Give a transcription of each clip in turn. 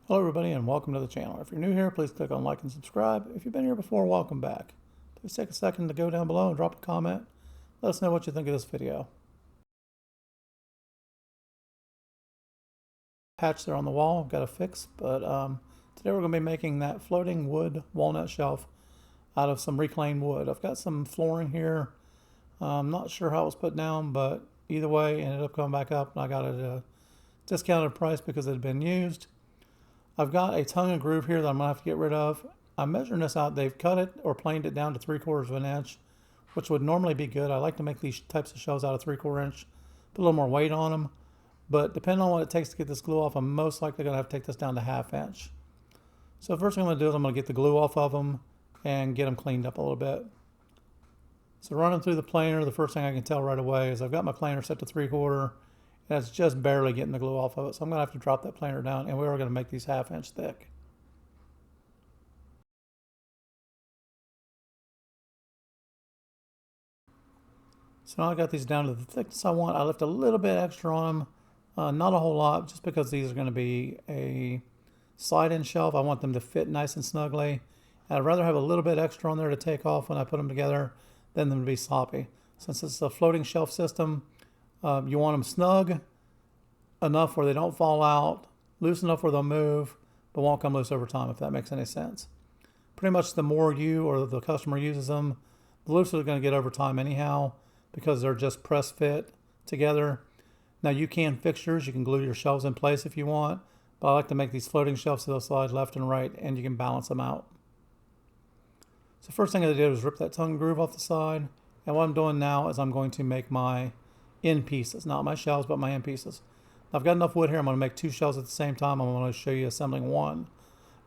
Hello everybody and welcome to the channel. If you're new here, please click on like and subscribe. If you've been here before, welcome back. Please take a second to go down below and drop a comment. Let us know what you think of this video. Patch there on the wall, got to fix, but today we're going to be making that floating wood walnut shelf out of some reclaimed wood. I've got some flooring here. I'm not sure how it was put down, but either way, it ended up coming back up and I got it at a discounted price because it had been used. I've got a tongue and groove here that I'm going to have to get rid of. I'm measuring this out. They've cut it or planed it down to 3/4 of an inch, which would normally be good. I like to make these types of shelves out of 3/4 inch, put a little more weight on them. But depending on what it takes to get this glue off, I'm most likely going to have to take this down to 1/2 inch. So the first thing I'm going to do is I'm going to get the glue off of them and get them cleaned up a little bit. So running through the planer, the first thing I can tell right away is I've got my planer set to 3/4. And it's just barely getting the glue off of it. So I'm going to have to drop that planer down, and we are going to make these 1/2 inch thick. So now I got these down to the thickness I want. I left a little bit extra on them, not a whole lot, just because these are going to be a slide-in shelf. I want them to fit nice and snugly. And I'd rather have a little bit extra on there to take off when I put them together than them to be sloppy. Since it's a floating shelf system, you want them snug enough where they don't fall out, loose enough where they'll move, but won't come loose over time, if that makes any sense. Pretty much the more you or the customer uses them, the looser they're going to get over time anyhow, because they're just press fit together. Now you can fix yours, you can glue your shelves in place if you want, but I like to make these floating shelves so they'll slide left and right and you can balance them out. So first thing I did was rip that tongue groove off the side, and what I'm doing now is I'm going to make my end pieces, not my shelves, but my end pieces. I've got enough wood here. I'm going to make 2 shelves at the same time. I'm going to show you assembling one,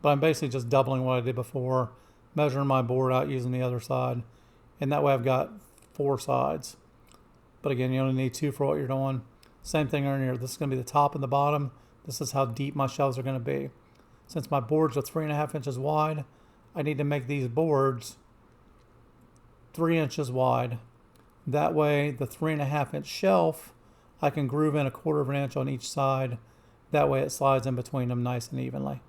but I'm basically just doubling what I did before, measuring my board out using the other side, and that way I've got 4 sides. But again, you only need 2 for what you're doing. Same thing on here. This is going to be the top and the bottom. This is how deep my shelves are going to be. Since my boards are 3.5 inches wide, I need to make these boards 3 inches wide. That way the 3.5 inch shelf, I can groove in 1/4 of an inch on each side. That way it slides in between them nice and evenly.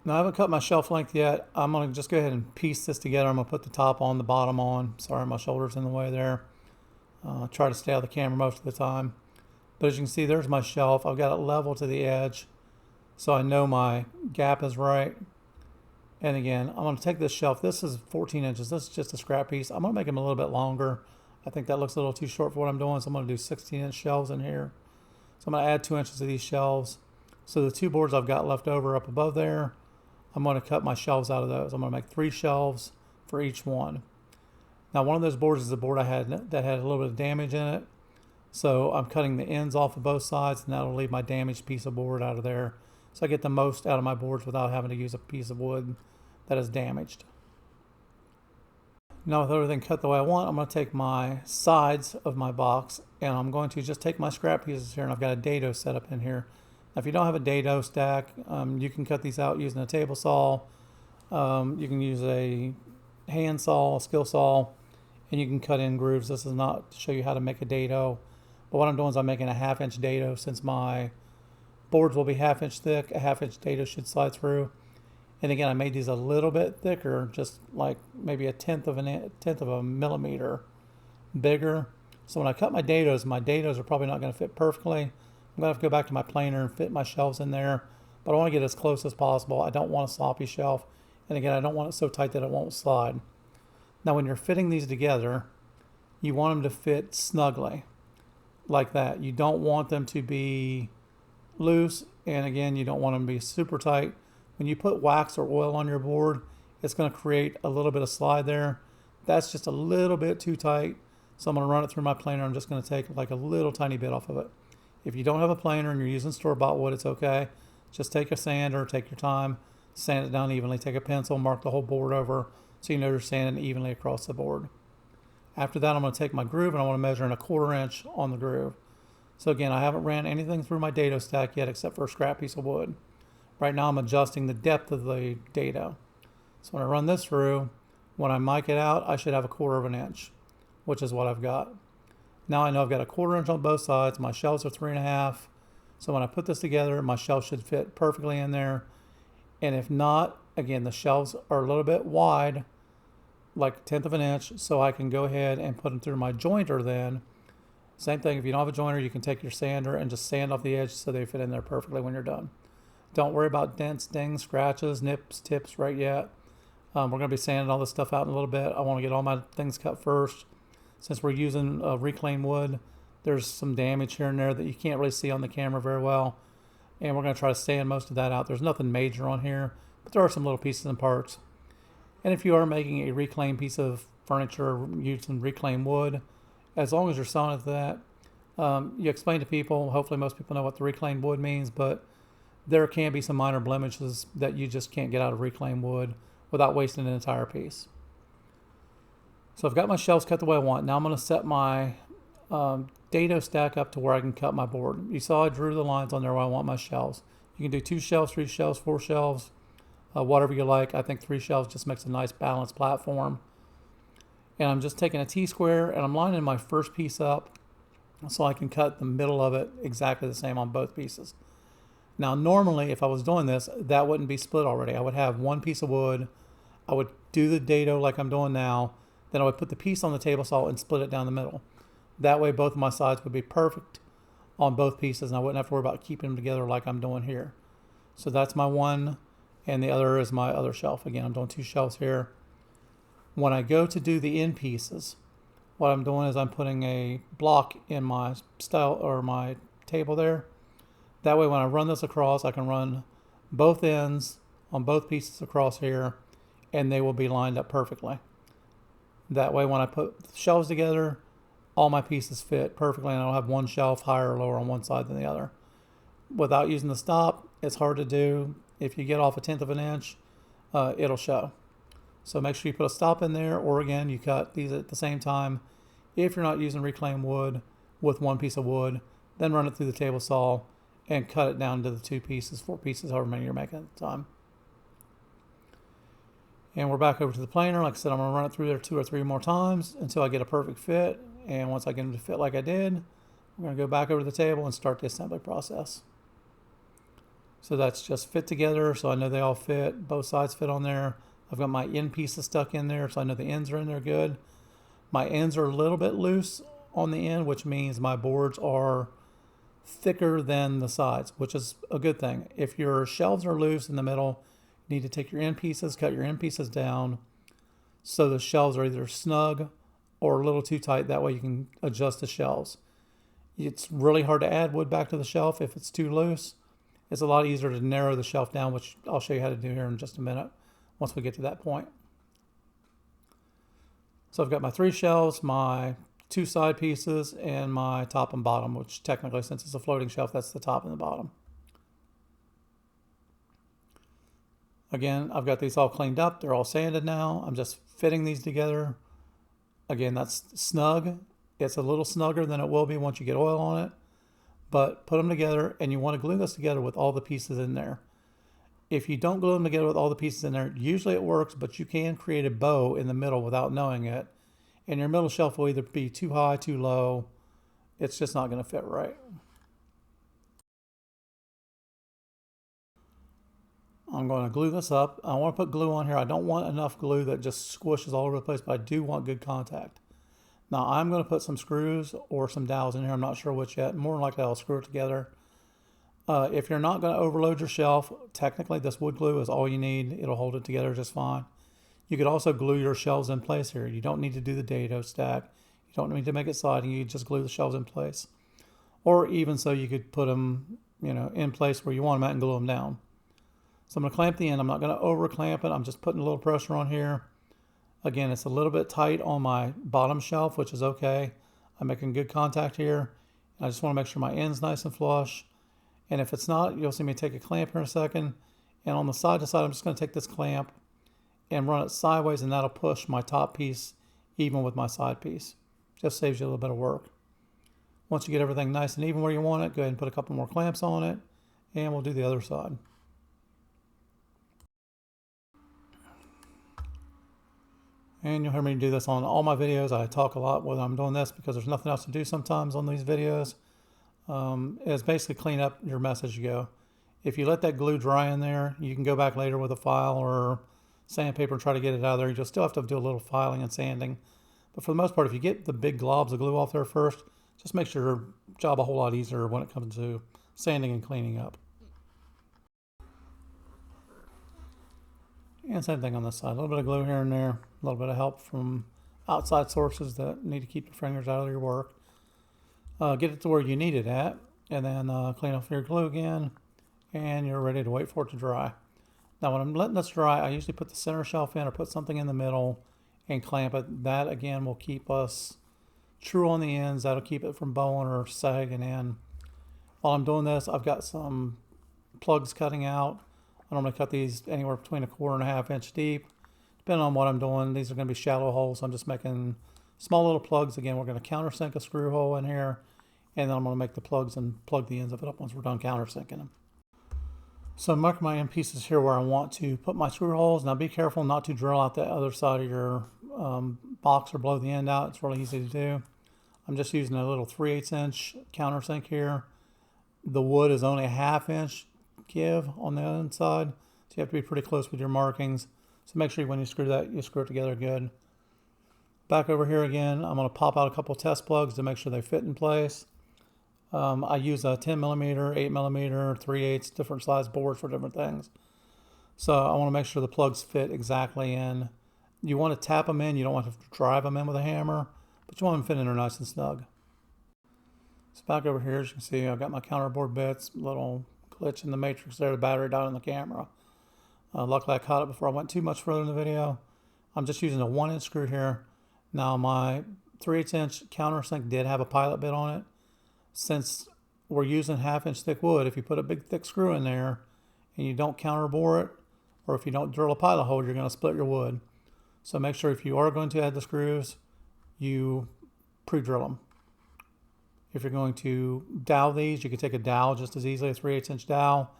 Now I haven't cut my shelf length yet. I'm going to just go ahead and piece this together. I'm going to put the top on, the bottom on. Sorry, my shoulder's in the way there. Try to stay out of the camera most of the time. But as you can see, there's my shelf. I've got it level to the edge, so I know my gap is right. And again, I'm going to take this shelf. This is 14 inches. This is just a scrap piece. I'm going to make them a little bit longer. I think that looks a little too short for what I'm doing, so I'm going to do 16-inch shelves in here. So I'm going to add 2 inches of these shelves. So the 2 boards I've got left over up above there, I'm going to cut my shelves out of those. I'm going to make 3 shelves for each one. Now one of those boards is a board I had that had a little bit of damage in it. So I'm cutting the ends off of both sides, and that'll leave my damaged piece of board out of there. So I get the most out of my boards without having to use a piece of wood that is damaged. Now with everything cut the way I want, I'm going to take my sides of my box and I'm going to just take my scrap pieces here, and I've got a dado set up in here. Now if you don't have a dado stack, you can cut these out using a table saw. You can use a hand saw, a skill saw, and you can cut in grooves. This is not to show you how to make a dado, but what I'm doing is I'm making a 1/2 inch dado. Since my boards will be 1/2 inch thick, a 1/2 inch dado should slide through. And again, I made these a little bit thicker, just like maybe a tenth of a millimeter bigger. So when I cut my dados are probably not going to fit perfectly. I'm going to have to go back to my planer and fit my shelves in there. But I want to get as close as possible. I don't want a sloppy shelf. And again, I don't want it so tight that it won't slide. Now when you're fitting these together, you want them to fit snugly, like that. You don't want them to be loose. And again, you don't want them to be super tight. When you put wax or oil on your board, it's going to create a little bit of slide there. That's just a little bit too tight. So I'm going to run it through my planer. I'm just going to take like a little tiny bit off of it. If you don't have a planer and you're using store-bought wood, it's okay. Just take a sander, take your time, sand it down evenly. Take a pencil, mark the whole board over so you know you're sanding evenly across the board. After that, I'm going to take my groove and I want to measure in 1/4 inch on the groove. So again, I haven't ran anything through my dado stack yet except for a scrap piece of wood. Right now I'm adjusting the depth of the dado. So when I run this through, when I mic it out, I should have 1/4 of an inch, which is what I've got. Now I know I've got 1/4 inch on both sides. My shelves are 3.5. So when I put this together, my shelf should fit perfectly in there. And if not, again, the shelves are a little bit wide, like 1/10 of an inch, so I can go ahead and put them through my jointer then. Same thing, if you don't have a jointer, you can take your sander and just sand off the edge so they fit in there perfectly when you're done. Don't worry about dents, dings, scratches, nips, tips right yet. We're going to be sanding all this stuff out in a little bit. I want to get all my things cut first. Since we're using reclaimed wood, there's some damage here and there that you can't really see on the camera very well. And we're going to try to sand most of that out. There's nothing major on here, but there are some little pieces and parts. And if you are making a reclaimed piece of furniture using reclaimed wood, as long as you're selling it to that, you explain to people, hopefully most people know what the reclaimed wood means, but there can be some minor blemishes that you just can't get out of reclaimed wood without wasting an entire piece. So I've got my shelves cut the way I want. Now I'm going to set my dado stack up to where I can cut my board. You saw I drew the lines on there where I want my shelves. You can do 2 shelves, 3 shelves, 4 shelves, whatever you like. I think 3 shelves just makes a nice balanced platform. And I'm just taking a T-square and I'm lining my first piece up so I can cut the middle of it exactly the same on both pieces. Now normally if I was doing this, that wouldn't be split already. I would have one piece of wood, I would do the dado like I'm doing now, then I would put the piece on the table saw and split it down the middle. That way both of my sides would be perfect on both pieces and I wouldn't have to worry about keeping them together like I'm doing here. So that's my one, and the other is my other shelf. Again, I'm doing 2 shelves here. When I go to do the end pieces, what I'm doing is I'm putting a block in my style or my table there. That way when I run this across, I can run both ends on both pieces across here and they will be lined up perfectly. That way when I put the shelves together, all my pieces fit perfectly and I don't have one shelf higher or lower on one side than the other. Without using the stop, it's hard to do. If you get off 1/10 of an inch, it'll show. So make sure you put a stop in there, or again, you cut these at the same time. If you're not using reclaimed wood with one piece of wood, then run it through the table saw and cut it down to the 2 pieces, 4 pieces, however many you're making at the time. And we're back over to the planer. Like I said, I'm going to run it through there 2 or 3 more times until I get a perfect fit. And once I get them to fit like I did, we're going to go back over to the table and start the assembly process. So that's just fit together, so I know they all fit. Both sides fit on there. I've got my end pieces stuck in there, so I know the ends are in there good. My ends are a little bit loose on the end, which means my boards are thicker than the sides, which is a good thing. If your shelves are loose in the middle, you need to take your end pieces, cut your end pieces down so the shelves are either snug or a little too tight. That way you can adjust the shelves. It's really hard to add wood back to the shelf if it's too loose. It's a lot easier to narrow the shelf down, which I'll show you how to do here in just a minute once we get to that point. So I've got my 3 shelves, my 2 side pieces, and my top and bottom, which technically, since it's a floating shelf, that's the top and the bottom. Again, I've got these all cleaned up. They're all sanded now. I'm just fitting these together. Again, that's snug. It's a little snugger than it will be once you get oil on it. But put them together, and you want to glue this together with all the pieces in there. If you don't glue them together with all the pieces in there, usually it works, but you can create a bow in the middle without knowing it. And your middle shelf will either be too high, too low. It's just not going to fit right. I'm going to glue this up. I want to put glue on here. I don't want enough glue that just squishes all over the place, but I do want good contact. Now I'm going to put some screws or some dowels in here. I'm not sure which yet. More than likely I'll screw it together. If you're not going to overload your shelf, technically this wood glue is all you need. It'll hold it together just fine. You could also glue your shelves in place here. You don't need to do the dado stack. You don't need to make it sliding. You just glue the shelves in place. Or even so, you could put them, in place where you want them at and glue them down. So I'm going to clamp the end. I'm not going to over clamp it. I'm just putting a little pressure on here. Again, it's a little bit tight on my bottom shelf, which is okay. I'm making good contact here. I just want to make sure my end's nice and flush. And if it's not, you'll see me take a clamp here in a second. And on the side to side, I'm just going to take this clamp and run it sideways, and that'll push my top piece even with my side piece. Just saves you a little bit of work. Once you get everything nice and even where you want it, go ahead and put a couple more clamps on it, and we'll do the other side. And you'll hear me do this on all my videos. I talk a lot when I'm doing this because there's nothing else to do sometimes on these videos. is basically clean up your mess as you go. If you let that glue dry in there, you can go back later with a file or sandpaper and try to get it out of there. You'll still have to do a little filing and sanding. But for the most part, if you get the big globs of glue off there first, just makes your job a whole lot easier when it comes to sanding and cleaning up. And same thing on this side. A little bit of glue here and there. A little bit of help from outside sources that need to keep your fingers out of your work. Get it to where you need it at. And then clean off your glue again. And you're ready to wait for it to dry. Now when I'm letting this dry, I usually put the center shelf in or put something in the middle and clamp it. That again will keep us true on the ends. That'll keep it from bowing or sagging in. While I'm doing this, I've got some plugs cutting out. I normally cut these anywhere between 1/4 and 1/2 inch deep. Depending on what I'm doing, these are going to be shallow holes. So I'm just making small little plugs. Again, we're going to countersink a screw hole in here. And then I'm going to make the plugs and plug the ends of it up once we're done countersinking them. So I'm marking my end pieces here where I want to put my screw holes. Now be careful not to drill out the other side of your box or blow the end out. It's really easy to do. I'm just using a little 3/8 inch countersink here. The wood is only a 1/2 inch give on the inside. So you have to be pretty close with your markings. So make sure when you screw that, you screw it together good. Back over here again, I'm going to pop out a couple test plugs to make sure they fit in place. I use a 10 millimeter, 8 millimeter, 3/8, different size boards for different things. So I want to make sure the plugs fit exactly in. You want to tap them in. You don't want to drive them in with a hammer, but you want them to fit in there nice and snug. So back over here, as you can see, I've got my counterboard bits, little glitch in the matrix there, the battery died on the camera. Luckily I caught it before I went too much further in the video. I'm just using a 1-inch screw here. Now my 3/8 inch countersink did have a pilot bit on it. Since we're using 1/2 inch thick wood, if you put a big thick screw in there and you don't counterbore it, or if you don't drill a pilot hole, you're going to split your wood. So make sure if you are going to add the screws, you pre-drill them. If you're going to dowel these, you can take a dowel just as easily, a 3/8 inch dowel,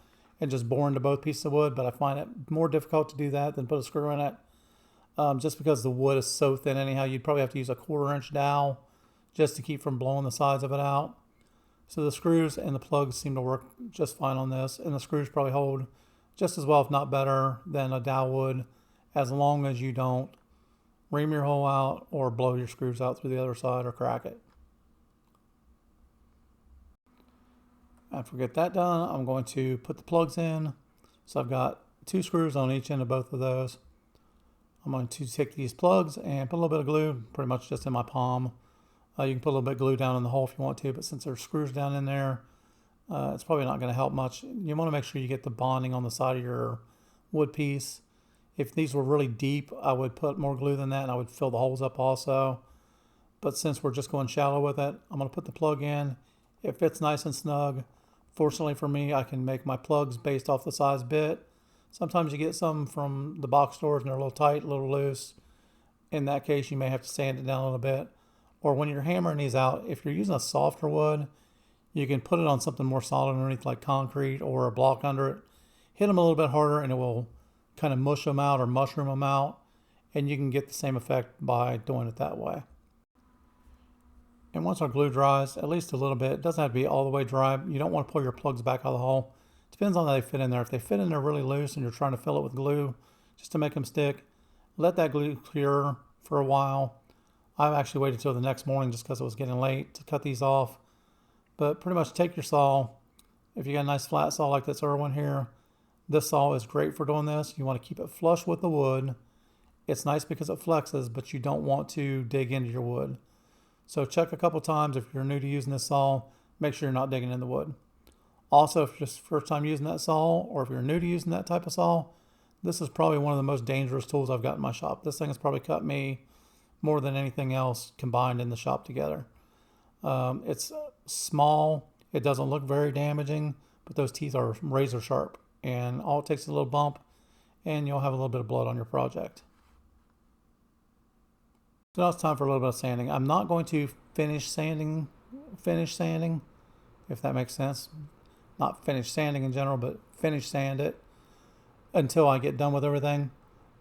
and just bore into both pieces of wood. But I find it more difficult to do that than put a screw in it. Just because the wood is so thin anyhow, you'd probably have to use a 1/4 inch dowel just to keep from blowing the sides of it out. So the screws and the plugs seem to work just fine on this, and the screws probably hold just as well, if not better, than a dowel would, as long as you don't ream your hole out or blow your screws out through the other side or crack it. After we get that done, I'm going to put the plugs in. So I've got 2 screws on each end of both of those. I'm going to take these plugs and put a little bit of glue, pretty much just in my palm. You can put a little bit of glue down in the hole if you want to, but since there's screws down in there, it's probably not going to help much. You want to make sure you get the bonding on the side of your wood piece. If these were really deep, I would put more glue than that and I would fill the holes up also. But since we're just going shallow with it, I'm going to put the plug in. It fits nice and snug. Fortunately for me, I can make my plugs based off the size bit. Sometimes you get some from the box stores and they're a little tight, a little loose. In that case, you may have to sand it down a little bit. Or when you're hammering these out, if you're using a softer wood, you can put it on something more solid underneath like concrete or a block under it. Hit them a little bit harder and it will kind of mush them out or mushroom them out. And you can get the same effect by doing it that way. And once our glue dries, at least a little bit, it doesn't have to be all the way dry. You don't want to pull your plugs back out of the hole. Depends on how they fit in there. If they fit in there really loose and you're trying to fill it with glue just to make them stick, let that glue cure for a while. I actually waited till the next morning just because it was getting late to cut these off. But pretty much take your saw. If you got a nice flat saw like this Irwin here, this saw is great for doing this. You want to keep it flush with the wood. It's nice because it flexes, but you don't want to dig into your wood. So check a couple times if you're new to using this saw. Make sure you're not digging in the wood. Also, if you're just first time using that saw, or if you're new to using that type of saw, this is probably one of the most dangerous tools I've got in my shop. This thing has probably cut me more than anything else combined in the shop together. It's small. It doesn't look very damaging, but those teeth are razor sharp. And all it takes is a little bump, and you'll have a little bit of blood on your project. So now it's time for a little bit of sanding. I'm not going to finish sanding, if that makes sense. Not finish sanding in general, but finish sand it until I get done with everything.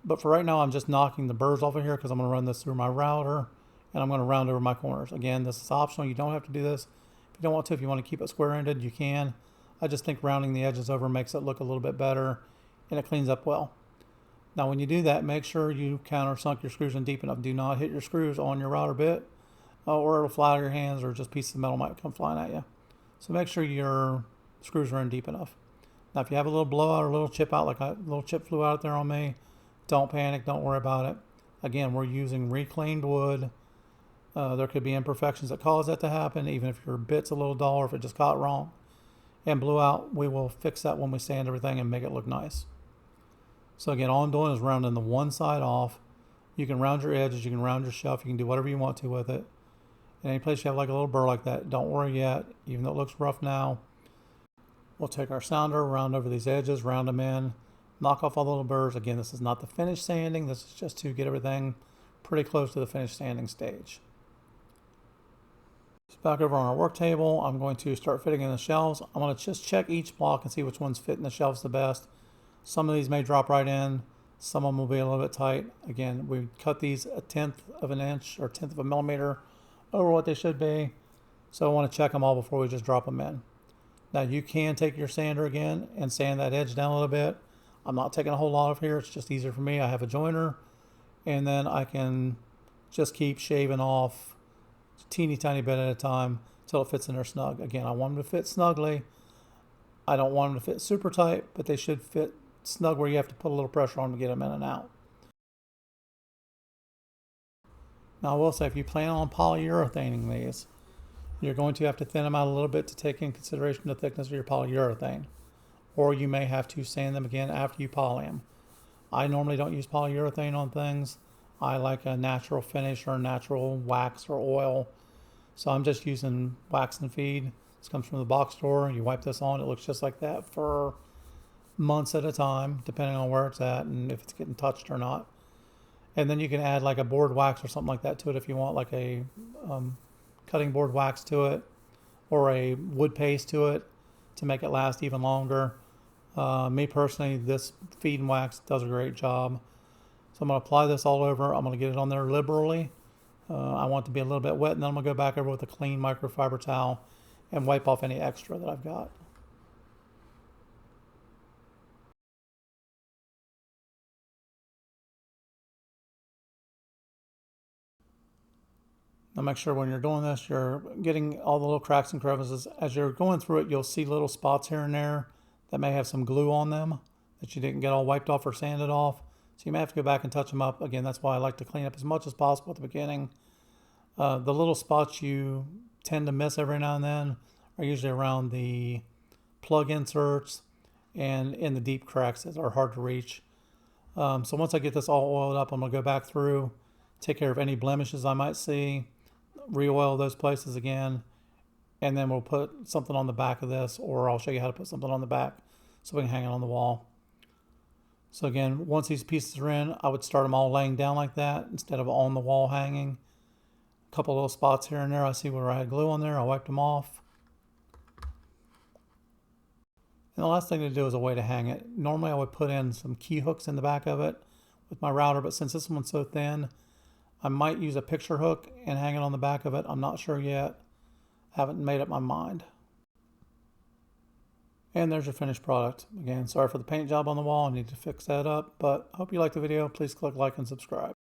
But for right now, I'm just knocking the burrs off of here because I'm going to run this through my router and I'm going to round over my corners. Again, this is optional. You don't have to do this. If you don't want to, if you want to keep it square-ended, you can. I just think rounding the edges over makes it look a little bit better, and it cleans up well. Now when you do that, make sure you countersunk your screws in deep enough. Do not hit your screws on your router bit, or it'll fly out of your hands, or just pieces of metal might come flying at you. So make sure your screws are in deep enough. Now if you have a little blowout or a little chip out, like a little chip flew out there on me, don't panic, don't worry about it. Again, we're using reclaimed wood. There could be imperfections that cause that to happen, even if your bit's a little dull or if it just caught wrong and blew out. We will fix that when we sand everything and make it look nice. So again, all I'm doing is rounding the one side off. You can round your edges, you can round your shelf, you can do whatever you want to with it. In any place you have like a little burr like that, don't worry yet, even though it looks rough now. We'll take our sounder, round over these edges, round them in, knock off all the little burrs. Again, this is not the finished sanding, this is just to get everything pretty close to the finished sanding stage. So back over on our work table, I'm going to start fitting in the shelves. I'm going to just check each block and see which ones fit in the shelves the best. Some of these may drop right in, some of them will be a little bit tight. Again, we cut these 1/10 of an inch or 1/10 of a millimeter over what they should be. So I want to check them all before we just drop them in. Now you can take your sander again and sand that edge down a little bit. I'm not taking a whole lot of here, it's just easier for me. I have a joiner, and then I can just keep shaving off a teeny tiny bit at a time until it fits in there snug. Again, I want them to fit snugly. I don't want them to fit super tight, but they should fit snug where you have to put a little pressure on to get them in and out. Now I will say, if you plan on polyurethaning these, you're going to have to thin them out a little bit to take in consideration the thickness of your polyurethane. Or you may have to sand them again after you poly them. I normally don't use polyurethane on things. I like a natural finish or a natural wax or oil. So I'm just using wax and feed. This comes from the box store. You wipe this on, it looks just like that for months at a time, depending on where it's at and if it's getting touched or not. And then you can add like a board wax or something like that to it if you want, like a cutting board wax to it or a wood paste to it to make it last even longer. Me personally, this feed and wax does a great job. So I'm going to apply this all over. I'm going to get it on there liberally. I want it to be a little bit wet, and then I'm going to go back over with a clean microfiber towel and wipe off any extra that I've got. Now make sure when you're doing this, you're getting all the little cracks and crevices. As you're going through it, you'll see little spots here and there that may have some glue on them that you didn't get all wiped off or sanded off. So you may have to go back and touch them up. Again, that's why I like to clean up as much as possible at the beginning. The little spots you tend to miss every now and then are usually around the plug inserts and in the deep cracks that are hard to reach. So once I get this all oiled up, I'm going to go back through, take care of any blemishes I might see, re-oil those places again, and then we'll put something on the back of this, or I'll show you how to put something on the back so we can hang it on the wall. So again, once these pieces are in, I would start them all laying down like that instead of on the wall hanging. A couple little spots here and there, I see where I had glue on there, I wiped them off. And the last thing to do is a way to hang it. Normally I would put in some key hooks in the back of it with my router, but since this one's so thin, I might use a picture hook and hang it on the back of it. I'm not sure yet. Haven't made up my mind. And there's your finished product. Again, sorry for the paint job on the wall. I need to fix that up, but I hope you liked the video. Please click like and subscribe.